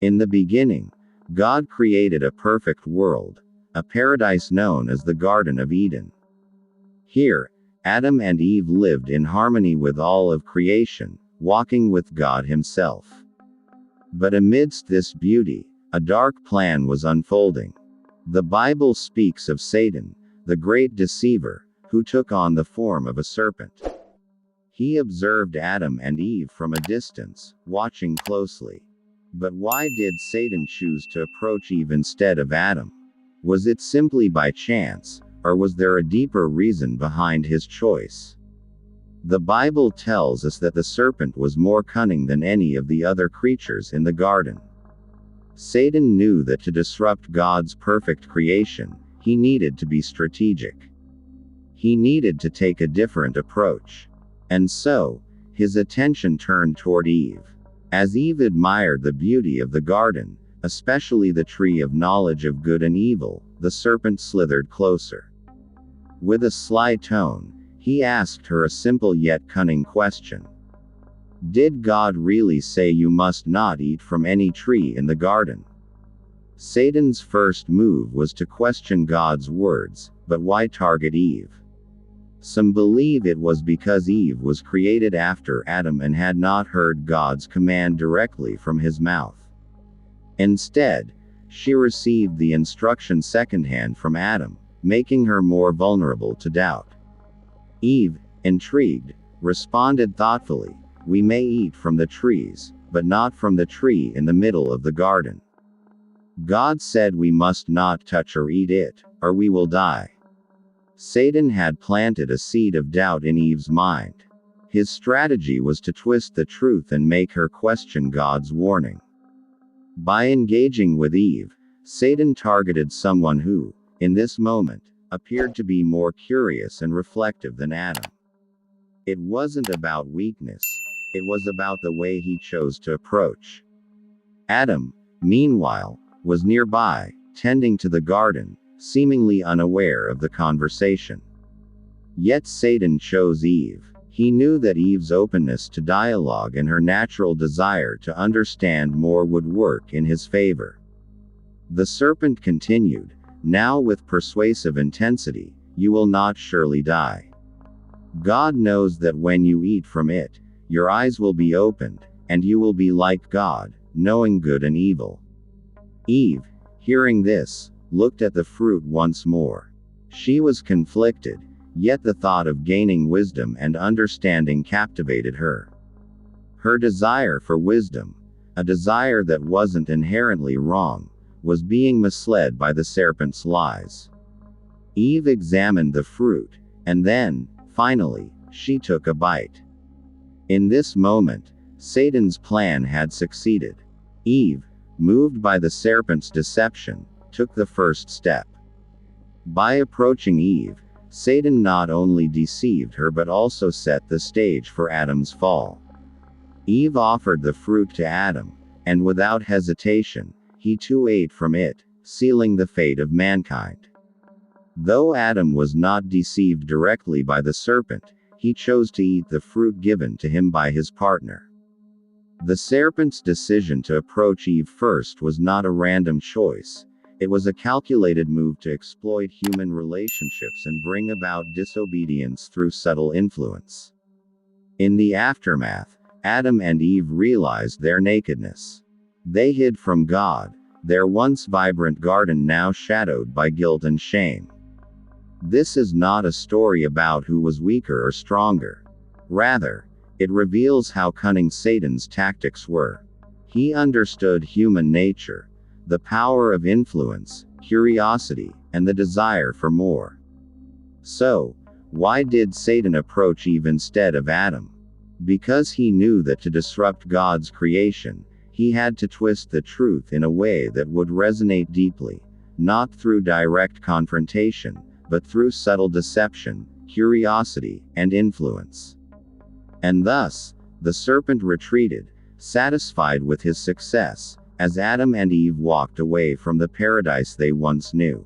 In the beginning, God created a perfect world, a paradise known as the Garden of Eden. Here, Adam and Eve lived in harmony with all of creation, walking with God Himself. But amidst this beauty, a dark plan was unfolding. The Bible speaks of Satan, the great deceiver, who took on the form of a serpent. He observed Adam and Eve from a distance, watching closely. But why did Satan choose to approach Eve instead of Adam? Was it simply by chance, or was there a deeper reason behind his choice? The Bible tells us that the serpent was more cunning than any of the other creatures in the garden. Satan knew that to disrupt God's perfect creation, he needed to be strategic. He needed to take a different approach. And so, his attention turned toward Eve. As Eve admired the beauty of the garden, especially the tree of knowledge of good and evil, the serpent slithered closer. With a sly tone, he asked her a simple yet cunning question. Did God really say you must not eat from any tree in the garden? Satan's first move was to question God's words, but why target Eve? Some believe it was because Eve was created after Adam and had not heard God's command directly from his mouth. Instead, she received the instruction secondhand from Adam, making her more vulnerable to doubt. Eve, intrigued, responded thoughtfully, "We may eat from the trees, but not from the tree in the middle of the garden. God said we must not touch or eat it, or we will die." Satan had planted a seed of doubt in Eve's mind. His strategy was to twist the truth and make her question God's warning. By engaging with Eve, Satan targeted someone who, in this moment, appeared to be more curious and reflective than Adam. It wasn't about weakness, it was about the way he chose to approach. Adam, meanwhile, was nearby, tending to the garden, seemingly unaware of the conversation. Yet Satan chose Eve. He knew that Eve's openness to dialogue and her natural desire to understand more would work in his favor. The serpent continued, now with persuasive intensity, "You will not surely die. God knows that when you eat from it, your eyes will be opened, and you will be like God, knowing good and evil." Eve, hearing this, looked at the fruit once more. She was conflicted, yet the thought of gaining wisdom and understanding captivated her. Her desire for wisdom, a desire that wasn't inherently wrong, was being misled by the serpent's lies. Eve examined the fruit, and then, finally, she took a bite. In this moment, Satan's plan had succeeded. Eve, moved by the serpent's deception, took the first step. By approaching Eve, Satan not only deceived her but also set the stage for Adam's fall. Eve offered the fruit to Adam, and without hesitation, he too ate from it, sealing the fate of mankind. Though Adam was not deceived directly by the serpent, he chose to eat the fruit given to him by his partner. The serpent's decision to approach Eve first was not a random choice. It was a calculated move to exploit human relationships and bring about disobedience through subtle influence. In the aftermath, Adam and Eve realized their nakedness. They hid from God, their once vibrant garden now shadowed by guilt and shame. This is not a story about who was weaker or stronger. Rather, it reveals how cunning Satan's tactics were. He understood human nature, the power of influence, curiosity, and the desire for more. So, why did Satan approach Eve instead of Adam? Because he knew that to disrupt God's creation, he had to twist the truth in a way that would resonate deeply, not through direct confrontation, but through subtle deception, curiosity, and influence. And thus, the serpent retreated, satisfied with his success, as Adam and Eve walked away from the paradise they once knew.